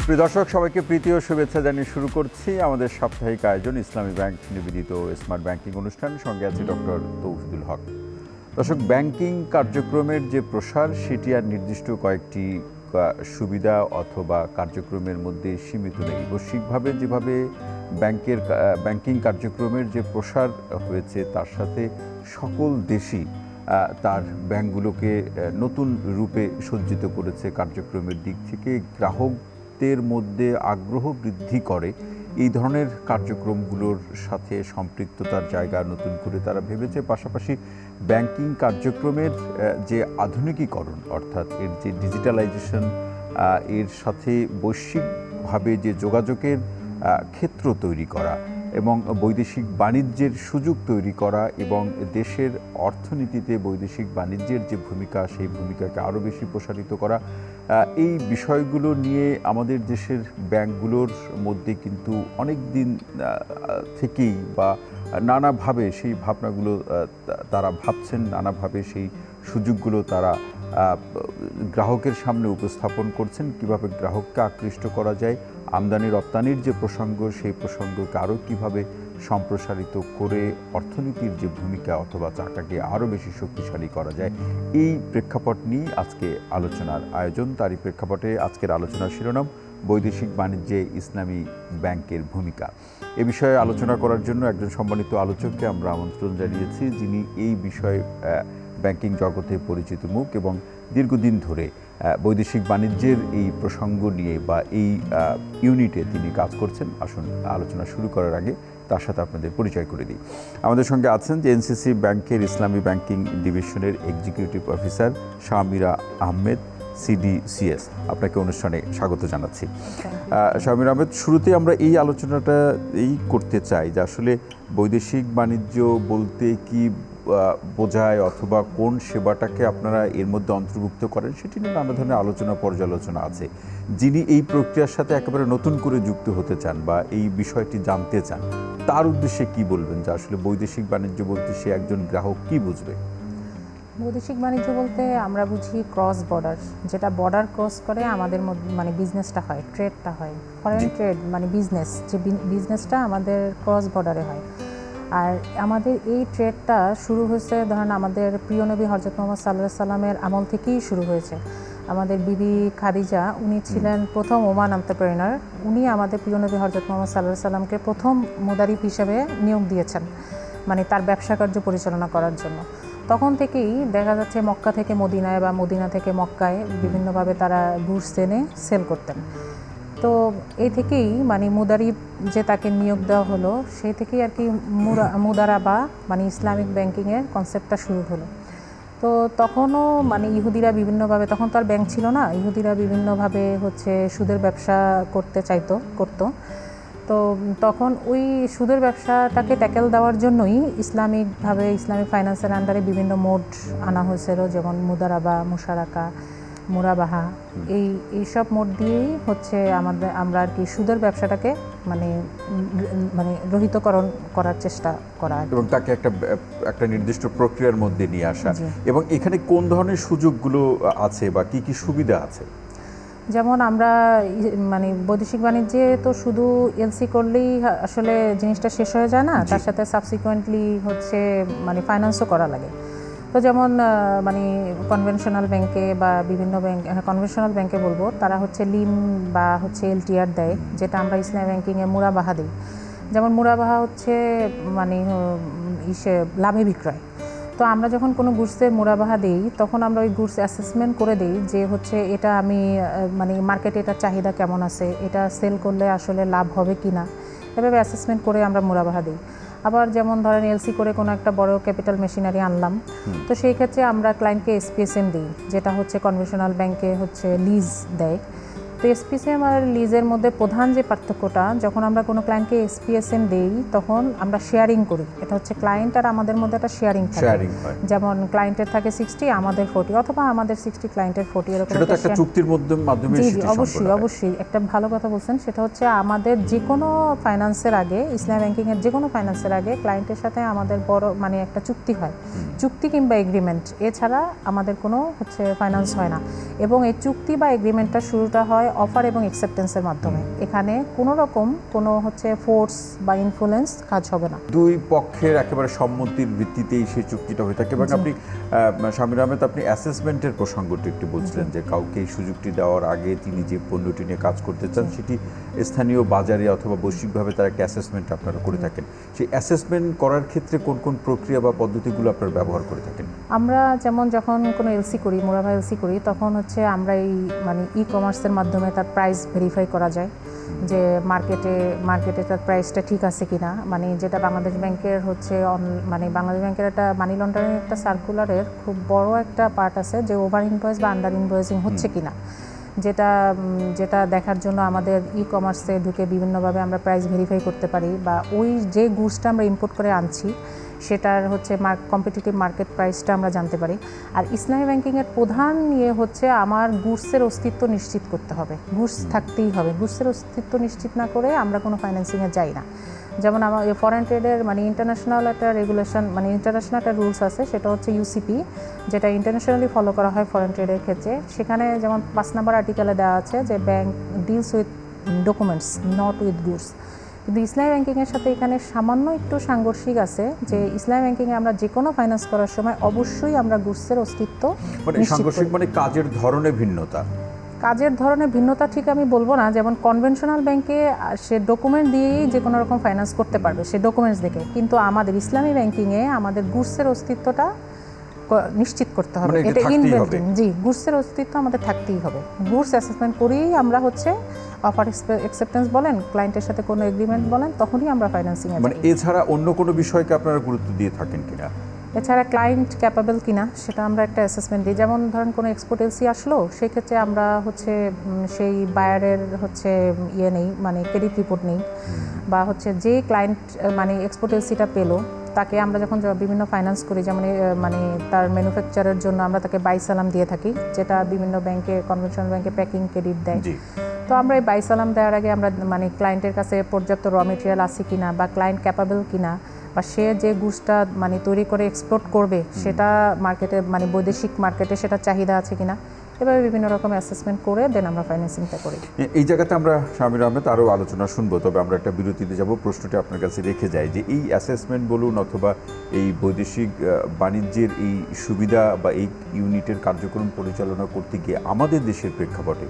প্রিয় দর্শক, সবাইকে প্রীতি ও শুভেচ্ছা জানিয়ে শুরু করছি আমাদের সাপ্তাহিক আয়োজন ইসলামী ব্যাংক নিবেদিত স্মার্ট ব্যাংকিং অনুষ্ঠান। সঙ্গে আছে ডক্টর তৌহিদুল হক। দর্শক, ব্যাংকিং কার্যক্রমের যে প্রসার সেটি আর নির্দিষ্ট কয়েকটি সুবিধা অথবা কার্যক্রমের মধ্যে সীমিত নেই। বৈশ্বিকভাবে যেভাবে ব্যাংকিং কার্যক্রমের যে প্রসার হয়েছে তার সাথে সকল দেশই তার ব্যাংকগুলোকে নতুন রূপে সজ্জিত করেছে। কার্যক্রমের দিক থেকে গ্রাহকদের মধ্যে আগ্রহ বৃদ্ধি করে এই ধরনের কার্যক্রমগুলোর সাথে সম্পৃক্ততার জায়গা নতুন করে তারা ভেবেছে। পাশাপাশি ব্যাংকিং কার্যক্রমের যে আধুনিকীকরণ, অর্থাৎ এর যে ডিজিটালাইজেশন, এর সাথে বৈশ্বিকভাবে যে যোগাযোগের ক্ষেত্র তৈরি করা এবং বৈদেশিক বাণিজ্যের সুযোগ তৈরি করা এবং দেশের অর্থনীতিতে বৈদেশিক বাণিজ্যের যে ভূমিকা, সেই ভূমিকাকে আরও বেশি প্রসারিত করা, এই বিষয়গুলো নিয়ে আমাদের দেশের ব্যাংকগুলোর মধ্যে কিন্তু অনেক দিন থেকেই বা নানাভাবে সেই ভাবনাগুলো তারা ভাবছেন, নানাভাবে সেই সুযোগগুলো তারা গ্রাহকের সামনে উপস্থাপন করছেন। কিভাবে গ্রাহককে আকৃষ্ট করা যায়, আমদানি রপ্তানির যে প্রসঙ্গ, সেই প্রসঙ্গকে আরও কীভাবে সম্প্রসারিত করে অর্থনীতির যে ভূমিকা অথবা চাকাকে আরও বেশি শক্তিশালী করা যায়, এই প্রেক্ষাপট নিয়ে আজকে আলোচনার আয়োজন। তারই প্রেক্ষাপটে আজকের আলোচনার শিরোনাম বৈদেশিক বাণিজ্যে ইসলামী ব্যাংকের ভূমিকা। এ বিষয়ে আলোচনা করার জন্য একজন সম্মানিত আলোচককে আমরা আমন্ত্রণ জানিয়েছি, যিনি এই বিষয়ে ব্যাংকিং জগতে পরিচিত মুখ এবং দীর্ঘদিন ধরে বৈদেশিক বাণিজ্যের এই প্রসঙ্গ নিয়ে বা এই ইউনিটে তিনি কাজ করছেন। আসুন আলোচনা শুরু করার আগে তার সাথে আপনাদের পরিচয় করে দিই। আমাদের সঙ্গে আছেন যে এনসিসি ব্যাংকের ইসলামী ব্যাংকিং ডিভিশনের এক্সিকিউটিভ অফিসার শামিরা আহমেদ, সিডিসিএস। আপনাকে অনুষ্ঠানে স্বাগত জানাচ্ছি। শামিরা আহমেদ, শুরুতে আমরা এই আলোচনাটা করতে চাই যে আসলে বৈদেশিক বাণিজ্য বলতে কি বোঝায় অথবা কোন সেবাটাকে আপনারা এর মধ্যে অন্তর্ভুক্ত করেন, সেটি নিয়ে নানা ধরনের আলোচনা পর্যালোচনা আছে। যিনি এই প্রক্রিয়ার সাথে একেবারে নতুন করে যুক্ত হতে চান বা এই বিষয়টি জানতে চান, তার উদ্দেশ্যে কি বলবেন যে আসলে বৈদেশিক বাণিজ্য বলতে সে একজন গ্রাহক কি বুঝবে? বৈদেশিক বাণিজ্য বলতে আমরা বুঝি ক্রস বর্ডার, যেটা বর্ডার ক্রস করে আমাদের মধ্যে বিজনেসটা হয়, ট্রেডটা হয়। ফরেন ট্রেড বিজনেস, যে বিজনেসটা আমাদের ক্রস বর্ডারে হয়। আর আমাদের এই ট্রেডটা শুরু হয়েছে ধরেন আমাদের প্রিয় নবী হযরত মুহাম্মদ সাল্লাল্লাহু আলাইহি সাল্লামের আমল থেকেই শুরু হয়েছে। আমাদের বিবি খাদিজা, উনি ছিলেন প্রথম ওমান এন্টারপ্রেনার। উনি আমাদের প্রিয় নবী হযরত মুহাম্মদ সাল্লাল্লাহু আলাইহি সাল্লামকে প্রথম মুদারিব হিসেবে নিয়োগ দিয়েছেন, তার ব্যবসা কার্য পরিচালনা করার জন্য। তখন থেকেই দেখা যাচ্ছে মক্কা থেকে মদিনায় বা মদিনা থেকে মক্কায় বিভিন্নভাবে তারা গুডস এনে সেল করতেন। তো এই থেকেই মুদারিব যে তাকে নিয়োগ দেওয়া হলো, সেই থেকেই আর কি মুদারাবা ইসলামিক ব্যাংকিংয়ের কনসেপ্টটা শুরু হলো। তো তখনও ইহুদিরা বিভিন্নভাবে, তখন তো আর ব্যাংক ছিল না, ইহুদিরা বিভিন্নভাবে সুদের ব্যবসা করতো। তো তখন ওই সুদের ব্যবসাটাকে ট্যাকেল দেওয়ার জন্যই ইসলামিক ফাইন্যান্সের আন্ডারে বিভিন্ন মোড আনা হয়েছিল, যেমন মুদারাবা, মুশারাকা, মুরাবাহা। এইসব মোড দিয়েই আমরা আর কি সুদের ব্যবসাটাকে রহিতকরণ করার চেষ্টা করা এবং তাকে একটা নির্দিষ্ট প্রক্রিয়ার মধ্যে নিয়ে আসা। এবং এখানে কোন ধরনের সুযোগগুলো আছে বা কি কি সুবিধা আছে? যেমন আমরা বৈদেশিক বাণিজ্যে তো শুধু এলসি করলেই আসলে জিনিসটা শেষ হয়ে যায় না, তার সাথে সাবসিকুয়েন্টলি ফাইন্যান্সও করা লাগে। তো যেমন কনভেনশনাল ব্যাংকে বা বিভিন্ন ব্যাংক, কনভেনশনাল ব্যাংকে বলবো, তারা লিম বা এলটিআর দেয়, যেটা আমরা ইসলামী ব্যাংকিংয়ে মুরাবাহা দিই। যেমন মুরাবাহা লাভে বিক্রয়। তো আমরা যখন কোনো গুডসের মুরাবাহা দিই, তখন আমরা ওই গুডস অ্যাসেসমেন্ট করে দিই যে এটা আমি মার্কেটে এটার চাহিদা কেমন আছে, এটা সেল করলে আসলে লাভ হবে কি না, এভাবে অ্যাসেসমেন্ট করে আমরা মুরাবাহা দিই। আবার যেমন ধরেন এলসি করে কোনো একটা বড় ক্যাপিটাল মেশিনারি আনলাম, তো সেই ক্ষেত্রে আমরা ক্লায়েন্টকে এসপিএসএম দিই, যেটা কনভেনশনাল ব্যাংকে লিজ দেয়। তো এসপিএসএম আর লিজের মধ্যে প্রধান যে পার্থক্যটা, যখন আমরা কোনো ক্লায়েন্টকে এসপিএসএম দেই তখন আমরা শেয়ারিং করি। এটা ক্লায়েন্ট আর আমাদের মধ্যে একটা শেয়ারিং থাকে। যেমন ক্লায়েন্টের থাকে 60, আমাদের 40, অথবা আমাদের 60, ক্লায়েন্টের 40, এরকম একটা চুক্তির মাধ্যমে। জি, অবশ্যই একটা ভালো কথা বলছেন। সেটা আমাদের যে কোনো ফাইন্যান্সের আগে, ইসলামী ব্যাংকিংয়ের যে কোনো ফাইন্যান্সের আগে ক্লায়েন্টের সাথে আমাদের বড় একটা চুক্তি হয়, চুক্তি কিংবা এগ্রিমেন্ট। এছাড়া আমাদের কোনো ফাইন্যান্স হয় না। এবং এই চুক্তি বা এগ্রিমেন্টটা শুরুটা হয় অফার এবং অ্যাকসেপ্টেন্সের মাধ্যমে। এখানে কোনো হচ্ছে ফোর্স বা ইনফ্লুয়েন্স কাজ হবে না। দুই পক্ষের একেবারে সম্মতির ভিত্তিতেই সেই চুক্তিটা হয়ে থাকে। এবং আপনি শামির আহমেদ, আপনি অ্যাসেসমেন্টের প্রসঙ্গটি একটু বলছিলেন যে কাউকে এই সুযোগটি দেওয়ার আগে তিনি যে পণ্যটি নিয়ে কাজ করতে চান সেটি স্থানীয় বাজারে অথবা বৈশ্বিকভাবে তার একটা অ্যাসেসমেন্ট আপনারা করে থাকেন। সেই অ্যাসেসমেন্ট করার ক্ষেত্রে কোন কোন প্রক্রিয়া বা পদ্ধতিগুলো আপনারা ব্যবহার করে থাকেন? আমরা যেমন যখন কোনো এলসি করি, মুরাভা এলসি করি, তখন হচ্ছে আমরা এই ই কমার্সের মাধ্যমে তার প্রাইস ভেরিফাই করা যায় যে মার্কেটে তার প্রাইসটা ঠিক আছে কিনা। যেটা বাংলাদেশ ব্যাংকের হচ্ছে বাংলাদেশ ব্যাংকের একটা মানি লন্ডারিং একটা সার্কুলারের খুব বড় একটা পার্ট আছে যে ওভার ইনভয়েস বা আন্ডার ইনভয়েসিং হচ্ছে কিনা, যেটা দেখার জন্য আমাদের ই কমার্সে ঢুকে বিভিন্নভাবে আমরা প্রাইস ভেরিফাই করতে পারি, বা ওই যে গুডসটা আমরা ইম্পোর্ট করে আনছি সেটার হচ্ছে কম্পিটিটিভ মার্কেট প্রাইসটা আমরা জানতে পারি। আর ইসলামী ব্যাংকিংয়ের প্রধান হচ্ছে আমার গুডসের অস্তিত্ব নিশ্চিত করতে হবে। গুডস থাকতেই হবে, গুডসের অস্তিত্ব নিশ্চিত না করে আমরা কোনো ফাইন্যান্সিংয়ে যাই না। যেমন আমার ফরেন ট্রেডের ইন্টারন্যাশনাল একটা রেগুলেশন, ইন্টারন্যাশনাল একটা রুলস আছে, সেটা হচ্ছে ইউসিপি, যেটা ইন্টারন্যাশনালি ফলো করা হয় ফরেন ট্রেডের ক্ষেত্রে। সেখানে যেমন 5 নম্বর আর্টিকেলে দেওয়া আছে যে bank deals with documents not with goods. কিন্তু ইসলামী ব্যাংকিংয়ের সাথে এখানে সামান্য একটু সাংঘর্ষিক আছে যে ইসলামী ব্যাংকিংয়ে আমরা যে কোনো ফাইন্যান্স করার সময় অবশ্যই আমরা গুডসের অস্তিত্ব সাংঘর্ষিক কাজের ধরনে ভিন্নতা। কাজের ধরনের ভিন্নতা ঠিক আমি বলবো না। যেমন কনভেনশনাল ব্যাংকে সে ডকুমেন্ট দিয়েই যে কোনো রকম ফাইন্যান্স করতে পারবে, সে ডকুমেন্টস দেখে। কিন্তু আমাদের ইসলামী ব্যাংকিংয়ে আমাদের গুডসের অস্তিত্বটা নিশ্চিত করতে হবে। এটা ইনভেন্টরি, জি, গুডসের অস্তিত্ব আমাদের থাকতেই হবে। গুডস অ্যাসেসমেন্ট করেই আমরা হচ্ছে অফার অ্যাকসেপ্টেন্স বলেন, ক্লায়েন্টের সাথে কোনো এগ্রিমেন্ট বলেন, তখনই আমরা ফাইন্যান্সিং এ যাই। এছাড়া অন্য কোনো বিষয়কে আপনারা গুরুত্ব দিয়ে থাকেন কিনা? এছাড়া ক্লায়েন্ট ক্যাপাবল কিনা সেটা আমরা একটা অ্যাসেসমেন্ট দিই। যেমন ধরেন কোনো এক্সপোর্ট এলসি আসলো, সেক্ষেত্রে আমরা হচ্ছে সেই বায়ারের হচ্ছে নেই, ক্রেডিট রিপোর্ট নেই, বা হচ্ছে যে ক্লায়েন্ট এক্সপোর্ট এলসিটা পেলো তাকে আমরা যখন বিভিন্ন ফাইন্যান্স করি, যেমন তার ম্যানুফ্যাকচারের জন্য আমরা তাকে বাইসালাম দিয়ে থাকি, যেটা বিভিন্ন ব্যাংকে কনভেনশনাল ব্যাংকে প্যাকিং ক্রেডিট দেয়। তো আমরা এই বাইসালাম দেওয়ার আগে আমরা ক্লায়েন্টের কাছে পর্যাপ্ত র মেটেরিয়াল আছে কিনা, বা ক্লায়েন্ট ক্যাপাবল কিনা, বা সে যে গুডসটা তৈরি করে এক্সপোর্ট করবে সেটা মার্কেটে বৈদেশিক মার্কেটে সেটা চাহিদা আছে কিনা, এভাবে বিভিন্ন রকম অ্যাসেসমেন্ট করে দেন আমরা ফাইন্যান্সিংটা করি। এই জায়গাতে আমরা শামির আহমেদ আরও আলোচনা শুনবো, তবে আমরা একটা বিরতিতে যাব। প্রশ্নটি আপনার কাছে রেখে যাই যে এই অ্যাসেসমেন্ট বলুন অথবা এই বৈদেশিক বাণিজ্যের এই সুবিধা বা এই ইউনিটের কার্যক্রম পরিচালনা করতে গিয়ে আমাদের দেশের প্রেক্ষাপটে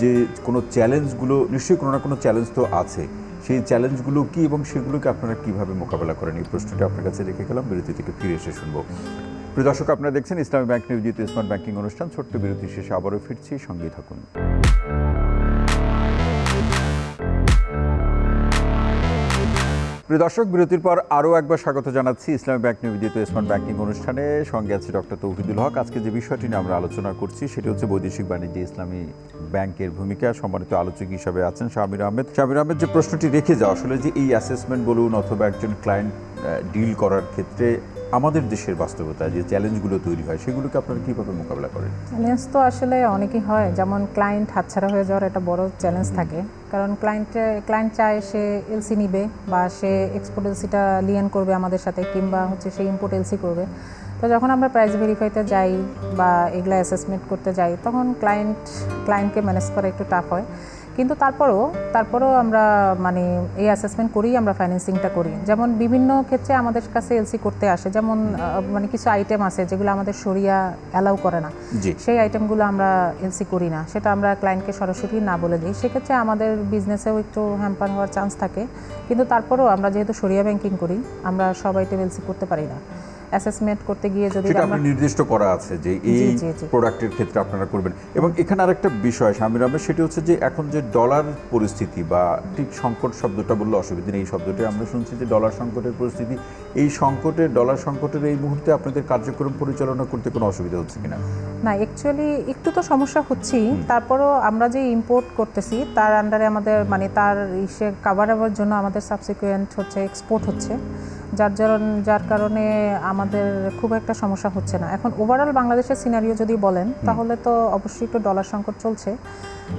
যে কোনো চ্যালেঞ্জগুলো, নিশ্চয়ই কোনো না কোনো চ্যালেঞ্জ তো আছে, সেই চ্যালেঞ্জগুলো কী এবং সেগুলোকে আপনারা কীভাবে মোকাবেলা করেন, এই প্রশ্নটি আপনার কাছে রেখে গেলাম। বিরতি থেকে ফিরে এসে শুনবো। প্রিয় দর্শক, আপনারা দেখছেন ইসলামী ব্যাংক নিয়োজিত স্মার্ট ব্যাংকিং অনুষ্ঠান। ছোট্ট বিরতি শেষে আবারও ফিরছি, সঙ্গেই থাকুন। প্রিয় দর্শক, বিরতির পর আরও একবার স্বাগত জানাচ্ছি ইসলামী ব্যাংক নিবেদিত স্মার্ট ব্যাংকিং অনুষ্ঠানে। সঙ্গে আছে ডক্টর তৌহিদুল হক। আজকে যে বিষয়টি নিয়ে আমরা আলোচনা করছি সেটি হচ্ছে বৈদেশিক বাণিজ্যে ইসলামী ব্যাংকের ভূমিকা। সম্মানিত আলোচক হিসাবে আছেন শামির আহমেদ। শামির আহমেদ, যে প্রশ্নটি রেখে যাওয়া আসলে যে এই অ্যাসেসমেন্ট বলুন অথবা একজন ক্লায়েন্ট ডিল করার ক্ষেত্রে আমাদের দেশের বাস্তবতা যে চ্যালেঞ্জগুলো তৈরি হয়, সেগুলোকে আপনারা কীভাবে মোকাবেলা করেন? চ্যালেঞ্জ তো আসলে অনেকই হয়। যেমন ক্লায়েন্ট হাতছাড়া হয়ে যাওয়ার একটা বড় চ্যালেঞ্জ থাকে, কারণ ক্লায়েন্ট চায় সে এলসি নিবে, বা সে এক্সপোর্ট এলসিটা লিয়েন করবে আমাদের সাথে, কিংবা হচ্ছে সে ইম্পোর্ট এলসি করবে। তো যখন আমরা প্রাইস ভেরিফাইতে যাই বা এগুলো অ্যাসেসমেন্ট করতে যাই, তখন ক্লায়েন্টকে ম্যানেজ করা একটু টাফ হয়। কিন্তু তারপরেও আমরা এই অ্যাসেসমেন্ট করেই আমরা ফাইন্যান্সিংটা করি। যেমন বিভিন্ন ক্ষেত্রে আমাদের কাছে এলসি করতে আসে, যেমন কিছু আইটেম আছে যেগুলো আমাদের শরিয়া অ্যালাউ করে না, সেই আইটেমগুলো আমরা এলসি করি না, সেটা আমরা ক্লায়েন্টকে সরাসরি না বলে দিই। সেক্ষেত্রে আমাদের বিজনেসেও একটু হ্যাম্পার হওয়ার চান্স থাকে। কিন্তু তারপরেও আমরা যেহেতু শরিয়া ব্যাংকিং করি, আমরা সব আইটেম এলসি করতে পারি না। অ্যাসেসমেন্ট করতে গিয়ে যদি আমরা নির্দিষ্ট করা আছে যে এই প্রোডাক্টের ক্ষেত্রে আপনারা করবেন। এবং এখানে আরেকটা বিষয় শামির আহমেদ, সেটি হচ্ছে যে এখন যে ডলার পরিস্থিতি, বা ঠিক সংকট শব্দটা বললে অসুবিধা নেই, এই শব্দটি আমরা শুনছি যে ডলার সংকটের পরিস্থিতি, এই ডলার সংকটের এই মুহূর্তে আপনাদের কার্যক্রম পরিচালনা করতে কোনো অসুবিধা হচ্ছে কিনা? না, অ্যাকচুয়ালি একটু তো সমস্যা হচ্ছেই। তারপরও আমরা যে ইম্পোর্ট করতেছি তার আন্ডারে আমাদের তার কাভারের জন্য আমাদের সাবসিকুয়েন্ট হচ্ছে এক্সপোর্ট হচ্ছে, যার কারণে আমাদের খুব একটা সমস্যা হচ্ছে না। এখন ওভারঅল বাংলাদেশের সিনারিও যদি বলেন, তাহলে তো অবশ্যই একটু ডলার সংকট চলছে।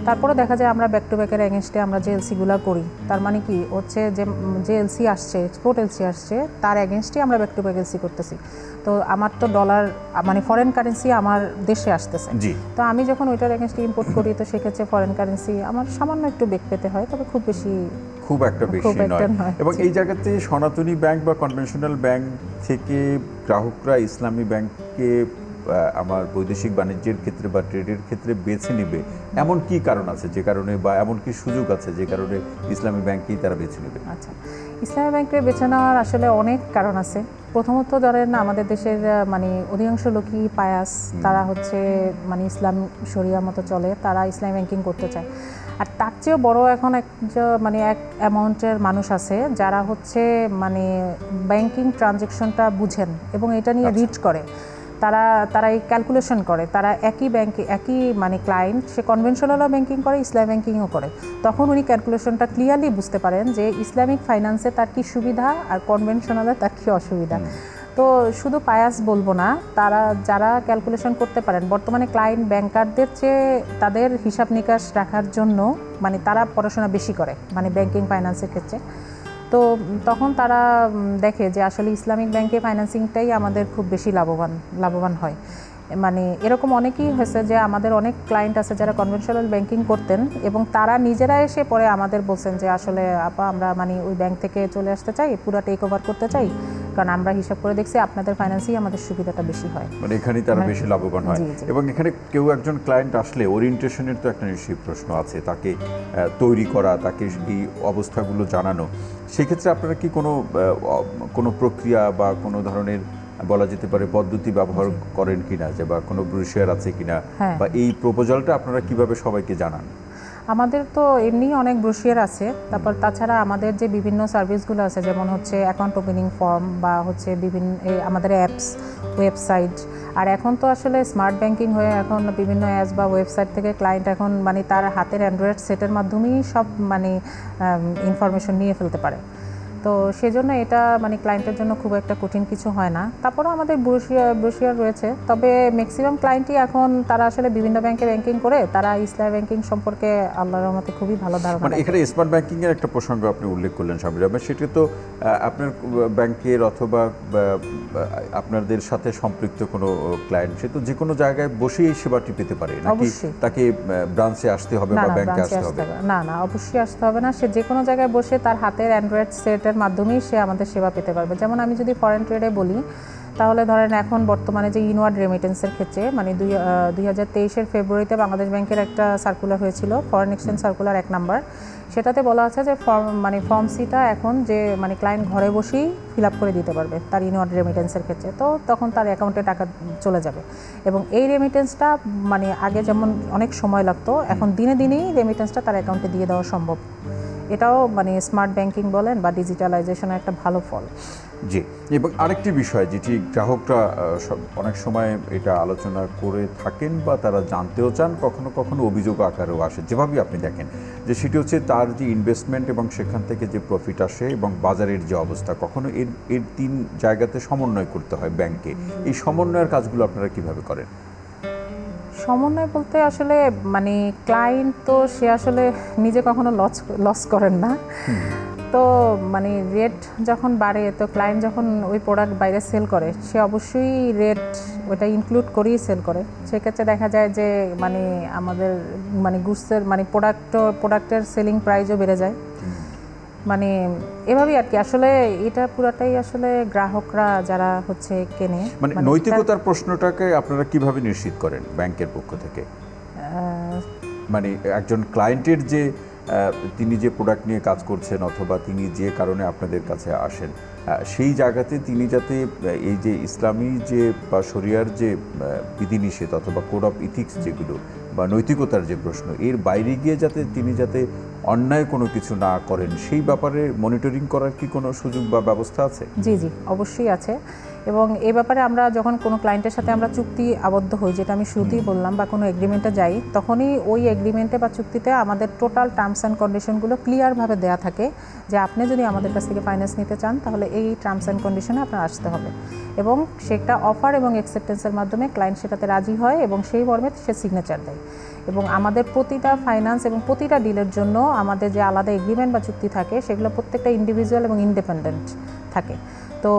তারপরে দেখা যায় আমরা ব্যাক টু ব্যাকের এগেনস্টে আমরা যে এলসিগুলো করি, তার মানে কি হচ্ছে যে এলসি আসছে, এক্সপোর্ট এলসি আসছে, তার এগেনস্টে আমরা ব্যাক টু ব্যাক এলসি করতেছি। তো আমার তো ডলার মানে ফরেন কারেন্সি আমার দেশে আসতেছে, তো আমি যখন ওইটার এগেনস্টে ইম্পোর্ট করি, তো সেক্ষেত্রে ফরেন কারেন্সি আমার সামান্য একটু বেগ পেতে হয়, তবে খুব একটা বেশি নয়। এবং এই জায়গাতে সনাতনী ব্যাংক বা কনভেনশনাল ব্যাংক থেকে গ্রাহকরা ইসলামী ব্যাংককে আমার বৈদেশিক বাণিজ্যের ক্ষেত্রে বা ট্রেডের ক্ষেত্রে বেছে নেবে, এমন কি কারণ আছে যে কারণে, বা এমন কি সুযোগ আছে যে কারণে ইসলামী ব্যাংকেই তারা বেছে নেবে? আচ্ছা, ইসলামী ব্যাংকে বেছে নেওয়ার আসলে অনেক কারণ আছে। প্রথমত ধরেন আমাদের দেশের মানে অধিকাংশ লোকই পায়াস, তারা হচ্ছে মানে ইসলাম শরিয়া মতো চলে, তারা ইসলামী ব্যাংকিং করতে চায়। আর তার চেয়েও বড় এখন এক অ্যামাউন্টের মানুষ আছে যারা হচ্ছে মানে ব্যাংকিং ট্রানজ্যাকশনটা বুঝেন এবং এটা নিয়ে রিড করে, তারা এই ক্যালকুলেশন করে। তারা একই ব্যাংকে একই মানে ক্লায়েন্ট, সে কনভেনশনালও ব্যাংকিং করে, ইসলামিক ব্যাংকিংও করে, তখন উনি ক্যালকুলেশনটা ক্লিয়ারলি বুঝতে পারেন যে ইসলামিক ফাইন্যান্সে তার কী সুবিধা আর কনভেনশনালে তার কী অসুবিধা। তো শুধু পায়াস বলবো না, তারা যারা ক্যালকুলেশন করতে পারেন, বর্তমানে ক্লায়েন্ট ব্যাংকারদের চেয়ে তাদের হিসাব নিকাশ রাখার জন্য মানে তারা পড়াশোনা বেশি করে মানে ব্যাংকিং ফাইন্যান্সের ক্ষেত্রে। তো তখন তারা দেখে যে আসলে ইসলামিক ব্যাংকে ফাইন্যান্সিংটাই আমাদের খুব বেশি লাভবান হয়। মানে এরকম অনেকেই হয়েছে যে আমাদের অনেক ক্লায়েন্ট আছে যারা কনভেনশনাল ব্যাংকিং করতেন এবং তারা নিজেরা এসে পরে আমাদের বলছেন যে আসলে আপা আমরা মানে ওই ব্যাংক থেকে চলে আসতে চাই, পুরো টেক ওভার করতে চাই, কারণ আমরা হিসাব করে দেখছি আপনাদের ফাইন্যান্সেই আমাদের সুবিধাটা বেশি হয়, মানে এখানেই তারা বেশি লাভবান হয়। এবং এখানে কেউ একজন ক্লায়েন্ট আসলে ওরিয়েন্টেশনের তো একটা নিশ্চয়ই প্রশ্ন আছে, তাকে তৈরি করা, তাকে এই অবস্থাগুলো জানানো, সেক্ষেত্রে আপনারা কি কোনো প্রক্রিয়া বা কোনো ধরনের বলা যেতে পারে পদ্ধতি ব্যবহার করেন কিনা, যে বা কোনো ব্রোশিয়ার আছে কিনা, বা এই প্রপোজালটা আপনারা কিভাবে সবাইকে জানান? আমাদের তো এমনি অনেক ব্রোশিয়ার আছে, তারপর তাছাড়া আমাদের যে বিভিন্ন সার্ভিসগুলো আছে, যেমন হচ্ছে অ্যাকাউন্ট ওপেনিং ফর্ম বা হচ্ছে বিভিন্ন আমাদের অ্যাপস, ওয়েবসাইট, আর এখন তো আসলে স্মার্ট ব্যাংকিং হয়ে এখন বিভিন্ন অ্যাপস বা ওয়েবসাইট থেকে ক্লায়েন্ট এখন মানে তার হাতের অ্যান্ড্রয়েড সেটের মাধ্যমেই সব মানে ইনফরমেশন নিয়ে ফেলতে পারে। তো সেজন্য এটা মানে ক্লায়েন্টের জন্য খুব একটা কঠিন কিছু হয় না। তারপরেও আমাদের ব্রোশিয়ার রয়েছে, তবে ম্যাক্সিমাম ক্লায়েন্টই এখন তারা আসলে বিভিন্ন ব্যাংকে ব্যাংকিং করে, তারা ইসলামী ব্যাংকিং সম্পর্কে আল্লাহর রহমতে খুবই ভালো ধারণা। মানে এখানে স্মার্ট ব্যাংকিংয়ের একটা প্রসঙ্গ আপনি উল্লেখ করলেন শামির আহমেদ, সেটা তো আপনার ব্যাংকের অথবা আপনাদের সাথে সম্পৃক্ত কোনো ক্লায়েন্ট সে তো যে কোনো জায়গায় বসেই সেবাটি পেতে পারে, নাকি তাকে ব্রাঞ্চে আসতে হবে বা ব্যাংকে আসতে হবে? না, অবশ্যই আসতে হবে না, সে যে কোনো জায়গায় বসে তার হাতের অ্যান্ড্রয়েড সেট মাধ্যমেই সে আমাদের সেবা পেতে পারবে। যেমন আমি যদি ফরেন ট্রেডে বলি, তাহলে ধরেন এখন বর্তমানে যে ইনওয়ার্ড রেমিটেন্সের ক্ষেত্রে মানে 2023-এর ফেব্রুয়ারিতে বাংলাদেশ ব্যাংকের একটা সার্কুলার হয়েছিল, ফরেন এক্সচেঞ্জ সার্কুলার 1 নাম্বার, সেটাতে বলা আছে যে ফর্ম সিটা এখন যে মানে ক্লায়েন্ট ঘরে বসেই ফিল আপ করে দিতে পারবে তার ইনওয়ার্ড রেমিটেন্সের ক্ষেত্রে, তো তখন তার অ্যাকাউন্টে টাকা চলে যাবে। এবং এই রেমিটেন্সটা মানে আগে যেমন অনেক সময় লাগতো, এখন দিনে দিনেই রেমিটেন্সটা তার অ্যাকাউন্টে দিয়ে দেওয়া সম্ভব। এটাও মানে স্মার্ট ব্যাংকিং বলেন বা ডিজিটালাইজেশনের একটা ভালো ফল। জি, এবং আরেকটি বিষয় যেটি গ্রাহকরা অনেক সময় এটা আলোচনা করে থাকেন বা তারা জানতেও চান, কখনো কখনো অভিযোগ আকারেও আসে, যেভাবেই আপনি দেখেন, যে সেটি হচ্ছে তার যে ইনভেস্টমেন্ট এবং সেখান থেকে যে প্রফিট আসে এবং বাজারের যে অবস্থা, কখনো এর 3 জায়গাতে সমন্বয় করতে হয় ব্যাংকে। এই সমন্বয়ের কাজগুলো আপনারা কিভাবে করেন? সমন্বয় বলতে আসলে মানে ক্লায়েন্ট তো সে আসলে নিজে কখনো লস করেন না, তো মানে রেট যখন বাড়ে, তো ক্লায়েন্ট যখন ওই প্রোডাক্ট বাইরে সেল করে, সে অবশ্যই রেট ওটা ইনক্লুড করেই সেল করে। সেক্ষেত্রে দেখা যায় যে মানে আমাদের মানে গুডসের মানে প্রোডাক্টের সেলিং প্রাইসও বেড়ে যায়। মানে এভাবেই আর কি, আসলে এটা পুরাটাই আসলে গ্রাহকরা যারা হচ্ছে কেনে। মানে নৈতিকতার প্রশ্নটাকে আপনারা কিভাবে নিশ্চিত করেন ব্যাংকের পক্ষ থেকে? মানে একজন ক্লায়েন্টের যে তিনি যে প্রোডাক্ট নিয়ে কাজ করছেন অথবা তিনি যে কারণে আপনাদের কাছে আসেন, সেই জায়গাতে তিনি যাতে এই যে ইসলামী যে বা শরিয়ার যে বিধিনিষেধ অথবা কোড অফ ইথিক্স যেগুলো বা নৈতিকতার যে প্রশ্ন, এর বাইরে গিয়ে তিনি যাতে অন্যায় কোনো কিছু না করেন, সেই ব্যাপারে মনিটরিং করার কি কোনো সুযোগ বা ব্যবস্থা আছে? জি, অবশ্যই আছে। এবং এই ব্যাপারে আমরা যখন কোনো ক্লায়েন্টের সাথে আমরা চুক্তি আবদ্ধ হই, যেটা আমি শুরুতেই বললাম, বা কোনো এগ্রিমেন্টে যাই, তখনই ওই এগ্রিমেন্টে বা চুক্তিতে আমাদের টোটাল টার্মস অ্যান্ড কন্ডিশনগুলো ক্লিয়ারভাবে দেওয়া থাকে যে আপনি যদি আমাদের কাছ থেকে ফাইন্যান্স নিতে চান তাহলে এই টার্মস অ্যান্ড কন্ডিশনে আপনার আসতে হবে, এবং সেটা অফার এবং অ্যাকসেপ্টেন্সের মাধ্যমে ক্লায়েন্ট সেটাতে রাজি হয় এবং সেই মর্মে সে সিগনেচার দেয়। এবং আমাদের প্রতিটা ফাইন্যান্স এবং প্রতিটা ডিলের জন্য আমাদের যে আলাদা এগ্রিমেন্ট বা চুক্তি থাকে সেগুলো প্রত্যেকটা ইন্ডিভিজুয়াল এবং ইন্ডিপেন্ডেন্ট থাকে। তো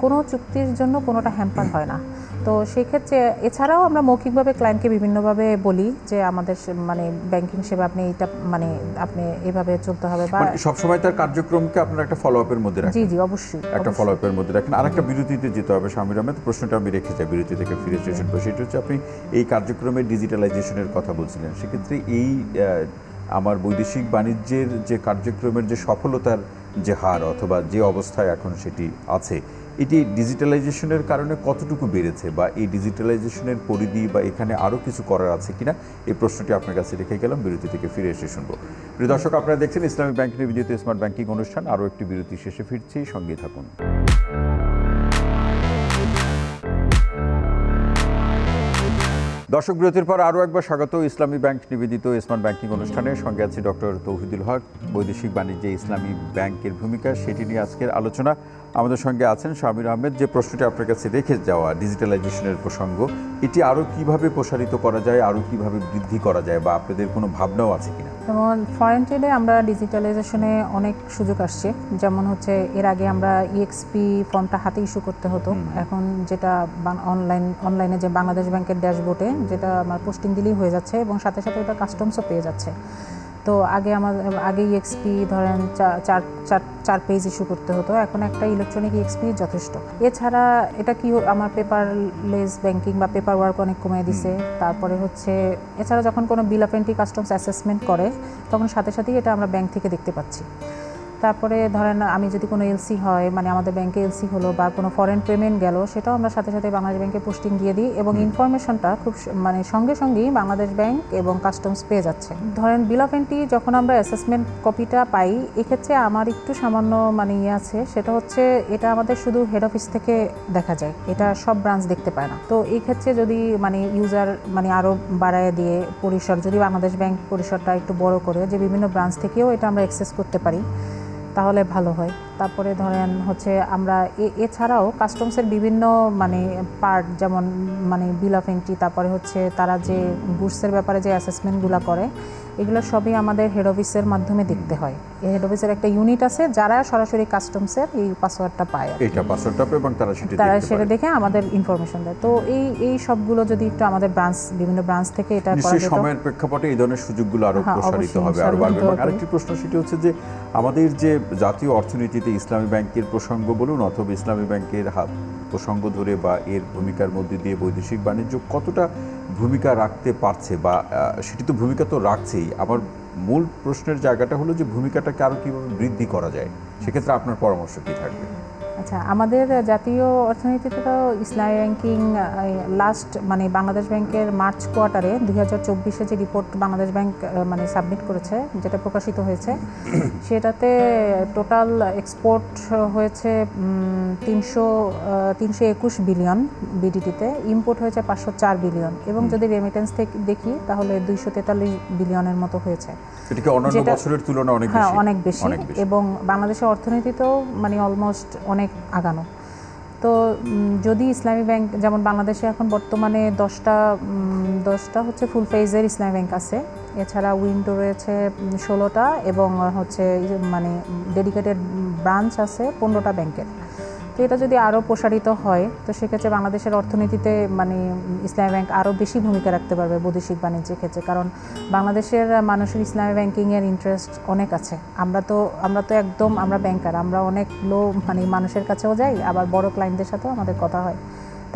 কোনো চুক্তির জন্য কোনোটা হ্যাম্পার হয় না। তো সেই ক্ষেত্রে এছাড়াও আমরা মৌখিকভাবে ক্লায়েন্টকে বিভিন্নভাবে বলি যে আমাদের মানে ব্যাংকিং সেবা আপনি এটা মানে আপনি এভাবে চলতে হবে, বা সবসময় তার কার্যক্রমকে আপনারা একটা ফলো আপের মধ্যে রাখেন। জি জি, অবশ্যই একটা ফলো আপের মধ্যে রাখেন। আর একটা বিরতিতে যেতে হবে শামির আহমেদ, প্রশ্নটা আমি রেখে যাই, বিরতি থেকে ফিরে এসে শুনবো। সেটা হচ্ছে আপনি এই কার্যক্রমের ডিজিটালাইজেশনের কথা বলছিলেন, সেক্ষেত্রে এই আমার বৈদেশিক বাণিজ্যের যে কার্যক্রমের যে সফলতার যে হার অথবা যে অবস্থায় এখন সেটি আছে, এটি ডিজিটালাইজেশনের কারণে কতটুকু বেড়েছে, বা এই ডিজিটালাইজেশনের পরিধি বা এখানে আরও কিছু করার আছে কিনা, এই প্রশ্নটি আপনার কাছে রেখে গেলাম। বিরতি থেকে ফিরে এসে শুনবো। প্রিয় দর্শক, আপনারা দেখছেন ইসলামী ব্যাংক নিবেদিত স্মার্ট ব্যাংকিং অনুষ্ঠান। আরও একটি বিরতি শেষে ফিরছি, সঙ্গে থাকুন। দর্শক, বিরতির পর আরও একবার স্বাগত ইসলামী ব্যাংক নিবেদিত স্মার্ট ব্যাংকিং অনুষ্ঠানে। সঙ্গে আছি ডক্টর তৌহিদুল হক। বৈদেশিক বাণিজ্যে ইসলামী ব্যাংকের ভূমিকা, সেটি নিয়ে আজকের আলোচনা। আমাদের সঙ্গে আছেন শামির আহমেদ। যে প্রশ্নটি আপনার কাছে রেখে যাওয়া ডিজিটালাইজেশনের প্রসঙ্গ, এটি আরও কিভাবে প্রসারিত করা যায়, আরও কিভাবে বৃদ্ধি করা যায়, বা আপনাদের কোনো ভাবনাও আছে কিনা? যেমন ফরেন ট্রেডে আমরা ডিজিটালাইজেশনে অনেক সুযোগ আসছে। যেমন হচ্ছে এর আগে আমরা ইএক্সপি ফর্মটা হাতে ইস্যু করতে হতো, এখন যেটা অনলাইনে যে বাংলাদেশ ব্যাংকের ড্যাশবোর্ডে যেটা আমার পোস্টিং দিলেই হয়ে যাচ্ছে, এবং সাথে সাথে ওটা কাস্টমসও পেয়ে যাচ্ছে। তো আগে ইএক্সপি ধরেন চার পেজ ইস্যু করতে হতো, এখন একটা ইলেকট্রনিক ইএক্সপি যথেষ্ট। এছাড়া এটা কি আমার পেপারলেস ব্যাংকিং বা পেপার ওয়ার্ক অনেক কমিয়ে দিছে। তারপরে হচ্ছে এছাড়া যখন কোনো বিল অফ এন্ট্রি কাস্টমস অ্যাসেসমেন্ট করে তখন সাথে সাথেই এটা আমরা ব্যাংক থেকে দেখতে পাচ্ছি। তারপরে ধরেন আমি যদি কোনো এলসি হয়, মানে আমাদের ব্যাংকে এলসি হলো বা কোনো ফরেন পেমেন্ট গেল, সেটাও আমরা সাথে সাথে বাংলাদেশ ব্যাংকে পোস্টিং দিয়ে দিই, এবং ইনফরমেশনটা খুব মানে সঙ্গে সঙ্গেই বাংলাদেশ ব্যাংক এবং কাস্টমস পেয়ে যাচ্ছে। ধরেন বিল অফ এন্ট্রি যখন আমরা অ্যাসেসমেন্ট কপিটা পাই, এক্ষেত্রে আমার একটু সামান্য মানে আছে, সেটা হচ্ছে এটা আমাদের শুধু হেড অফিস থেকে দেখা যায়, এটা সব ব্রাঞ্চ দেখতে পায় না। তো এই ক্ষেত্রে যদি মানে ইউজার মানে আরও বাড়ায় দিয়ে পরিসর, যদি বাংলাদেশ ব্যাংক পরিসরটা একটু বড় করে, যে বিভিন্ন ব্রাঞ্চ থেকেও এটা আমরা অ্যাক্সেস করতে পারি, তাহলে ভালো হয়। তারপরে ধরেন হচ্ছে আমরা এছাড়াও কাস্টমসের বিভিন্ন মানে পার্ট, যেমন মানে বিল অফ এন্ট্রি, তারপরে হচ্ছে তারা যে গুডসের ব্যাপারে যে অ্যাসেসমেন্টগুলো করে, এগুলো সবই আমাদের হেড অফিসের মাধ্যমে দেখতে হয়। এই হেড অফিসের একটা ইউনিট আছে যারা সরাসরি কাস্টমসের এই পাসওয়ার্ডটা পায়, এইটা পাসওয়ার্ডটা পায় এবং তারা সেটা দেখে আমাদের ইনফরমেশন দেয়। তো এই সবগুলো যদি একটু আমাদের বিভিন্ন ব্রাঞ্চ থেকে এটা করা যেত, সময়ের প্রেক্ষাপটে এই ধরনের সুযোগগুলো আরও প্রসারিত হবে, আরও বাড়বে। এবং আরেকটি প্রশ্ন সেটি হচ্ছে যে আমাদের যে জাতীয় অর্থনীতিতে ইসলামী ব্যাংকের প্রসঙ্গ বলুন অথবা ইসলামী ব্যাংকের প্রসঙ্গ ধরে বা এর ভূমিকার মধ্যে দিয়ে বৈদেশিক বাণিজ্য কতটা ভূমিকা রাখতে পারছে, বা সেটি তো ভূমিকা তো রাখছেই। আমার মূল প্রশ্নের জায়গাটা হলো যে ভূমিকাটাকে আরও কীভাবে বৃদ্ধি করা যায়, সেক্ষেত্রে আপনার পরামর্শ কী থাকবে? আচ্ছা, আমাদের জাতীয় অর্থনীতিতে তো ইসলামী ব্যাংকিং লাস্ট মানে বাংলাদেশ ব্যাংকের মার্চ কোয়ার্টারে 2024 যে রিপোর্ট বাংলাদেশ ব্যাংক মানে সাবমিট করেছে, যেটা প্রকাশিত হয়েছে, সেটাতে টোটাল এক্সপোর্ট হয়েছে 321 বিলিয়ন বিডিটিতে, ইম্পোর্ট হয়েছে 504 বিলিয়ন, এবং যদি রেমিটেন্স থেকে দেখি তাহলে 243 বিলিয়নের মতো হয়েছে। এটা কি অন্যান্য বছরের তুলনায় অনেক বেশি? হ্যাঁ, অনেক বেশি, এবং বাংলাদেশের অর্থনীতিতেও মানে অলমোস্ট অনেক আগানো। তো যদি ইসলামী ব্যাংক, যেমন বাংলাদেশে এখন বর্তমানে 10টা হচ্ছে ফুল ফেজের ইসলামী ব্যাংক আছে, এছাড়া উইন্ডো রয়েছে 16টা, এবং হচ্ছে মানে ডেডিকেটেড ব্রাঞ্চ আছে 15টা ব্যাংকের। তো এটা যদি আরও প্রসারিত হয়, তো সেক্ষেত্রে বাংলাদেশের অর্থনীতিতে মানে ইসলামী ব্যাংক আরও বেশি ভূমিকা রাখতে পারবে বৈদেশিক বাণিজ্যের ক্ষেত্রে, কারণ বাংলাদেশের মানুষের ইসলামী ব্যাংকিংয়ের ইন্টারেস্ট অনেক আছে। আমরা তো একদম আমরা ব্যাংকার, আমরা অনেক লো মানে মানুষের কাছেও যাই, আবার বড় ক্লায়েন্টদের সাথেও আমাদের কথা হয়,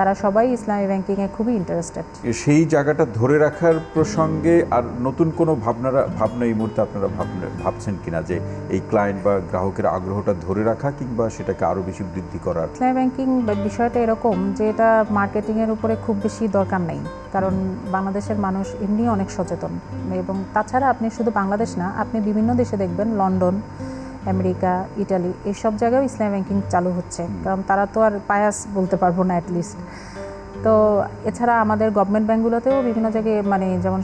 তারা সবাই ইসলামী ব্যাংকিংয়ে খুবই ইন্টারেস্টেড। সেই জায়গাটা ধরে রাখার প্রসঙ্গে আর নতুন কোনো ভাবনা এই মুহূর্তে আপনারা ভাবছেন কিনা, যে এই ক্লায়েন্ট বা গ্রাহকের আগ্রহটা ধরে রাখা কিংবা সেটাকে আরও বেশি বৃদ্ধি করার? ইসলামী ব্যাংকিং বিষয়টা এরকম যে এটা মার্কেটিংয়ের উপরে খুব বেশি দরকার নেই, কারণ বাংলাদেশের মানুষ এমনি অনেক সচেতন, এবং তাছাড়া আপনি শুধু বাংলাদেশ না, আপনি বিভিন্ন দেশে দেখবেন, লন্ডন আমেরিকা, ইটালি এইসব জায়গায় ইসলামী ব্যাংকিং চালু হচ্ছে, কারণ তারা তো আর পায়াস বলতে পারবো না অ্যাটলিস্ট। তো এছাড়া আমাদের গভর্নমেন্ট ব্যাঙ্কগুলোতেও বিভিন্ন জায়গায় মানে যেমন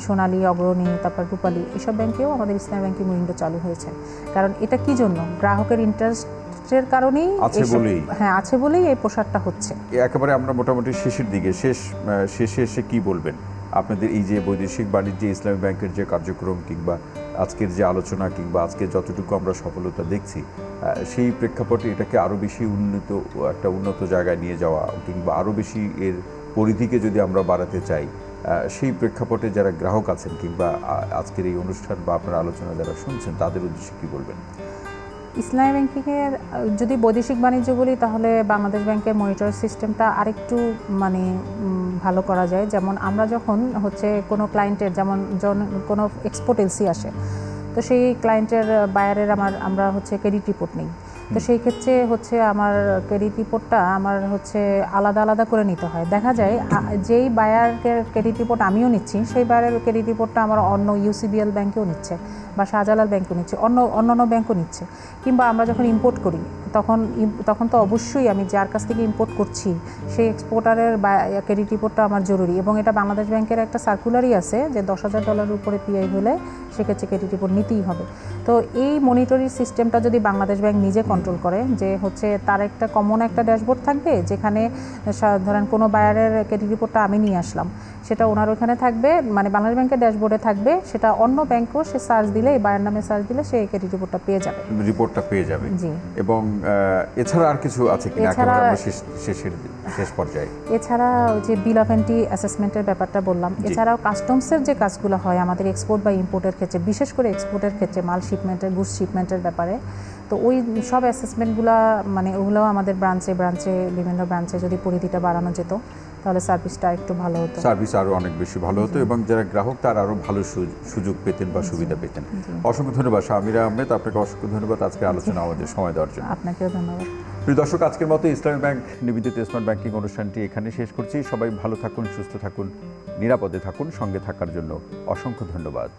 সোনালী, অগ্রণী, তারপর রূপালী এইসব ব্যাংকেও আমাদের ইসলামী ব্যাংকিং উইন্ডো চালু হয়েছে। কারণ এটা কি জন্য, গ্রাহকের ইন্টারেস্টের কারণেই আছে বলেই এই প্রসারটা হচ্ছে। একেবারে আমরা মোটামুটি শেষের দিকে শেষে এসে কি বলবেন আপনাদের এই যে বৈদেশিক বাণিজ্যে ইসলামী ব্যাংকের যে কার্যক্রম কিংবা আজকের যে আলোচনা কিংবা আজকে যতটুকু আমরা সফলতা দেখছি, সেই প্রেক্ষাপটে এটাকে আরও বেশি উন্নত জায়গায় নিয়ে যাওয়া কিংবা আরও বেশি এর পরিধিকে যদি আমরা বাড়াতে চাই, সেই প্রেক্ষাপটে যারা গ্রাহক আছেন কিংবা আজকের এই অনুষ্ঠান বা আপনার আলোচনা যারা শুনছেন তাদের উদ্দেশ্যে কী বলবেন? ইসলামী ব্যাংকিংয়ের যদি বৈদেশিক বাণিজ্য বলি, তাহলে বাংলাদেশ ব্যাংকের মনিটর সিস্টেমটা আরেকটু মানে ভালো করা যায়। যেমন আমরা যখন কোনো ক্লায়েন্টের যেমন কোনো এক্সপোর্ট এলসি আসে, তো সেই ক্লায়েন্টের বায়ারের আমরা ক্রেডিট রিপোর্ট নেই। তো সেই ক্ষেত্রে আমার ক্রেডিট রিপোর্টটা আলাদা আলাদা করে নিতে হয়। দেখা যায় যেই বায়ারের ক্রেডিট রিপোর্ট আমিও নিচ্ছি, সেই বায়ারের ক্রেডিট রিপোর্টটা আমার অন্য ইউসিবিএল ব্যাংকেও নিচ্ছে বা শাহজালাল ব্যাংকও নিচ্ছে, অন্যান্য ব্যাংকও নিচ্ছে। কিংবা আমরা যখন ইম্পোর্ট করি তখন তো অবশ্যই আমি যার কাছ থেকে ইম্পোর্ট করছি সেই এক্সপোর্টারের ক্রেডিট রিপোর্টটা আমার জরুরি, এবং এটা বাংলাদেশ ব্যাংকের একটা সার্কুলারই আছে যে $10,000 উপরে পিআই হলে সেক্ষেত্রে ক্রেডিট রিপোর্ট নিতেই হবে। তো এই মনিটরিং সিস্টেমটা যদি বাংলাদেশ ব্যাংক নিজে কন্ট্রোল করে, যে তার একটা কমন একটা ড্যাশবোর্ড থাকবে, যেখানে ধরেন কোনো বায়ারের ক্রেডিট রিপোর্টটা আমি নিয়ে আসলাম, সেটা ওনার ওখানে থাকবে, মানে বাংলাদেশ ব্যাংকের ড্যাশবোর্ডে থাকবে, সেটা অন্য ব্যাংকও সে সার্চ দিলে, এই বায়ার নামে সার্চ দিলে সে ক্রেডিট রিপোর্টটা পেয়ে যাবে। জি। এবং এছাড়া আর কিছু আছে কিনা শেষ পর্যায়ে? এছাড়া যে বিল অফ এন্ট্রি অ্যাসেসমেন্টের ব্যাপারটা বললাম, এছাড়াও কাস্টমসের যে কাজগুলো হয় আমাদের এক্সপোর্ট বা ইম্পোর্টের ক্ষেত্রে, বিশেষ করে এক্সপোর্টের ক্ষেত্রে মাল শিপমেন্টের, গুডস শিপমেন্টের ব্যাপারে, তো ওই সব অ্যাসেসমেন্টগুলো মানে ওগুলোও আমাদের বিভিন্ন ব্রাঞ্চে যদি পরিধিটা বাড়ানো যেত, তাহলে সার্ভিসটা একটু ভালো হতো, সার্ভিস আরও অনেক বেশি ভালো হতো এবং যারা গ্রাহক তার আরও ভালো সুযোগ পেতেন বা সুবিধা পেতেন। অসংখ্য ধন্যবাদ শামিরা আহমেদ, আপনাকে অসংখ্য ধন্যবাদ আজকে আলোচনা আমাদের সময় দেওয়ার জন্য। আপনাকেও ধন্যবাদ। প্রিয় দর্শক, আজকের মতো ইসলামী ব্যাংক নিবেদিত স্মার্ট ব্যাংকিং অনুষ্ঠানটি এখানে শেষ করছি। সবাই ভালো থাকুন, সুস্থ থাকুন, নিরাপদে থাকুন। সঙ্গে থাকার জন্য অসংখ্য ধন্যবাদ।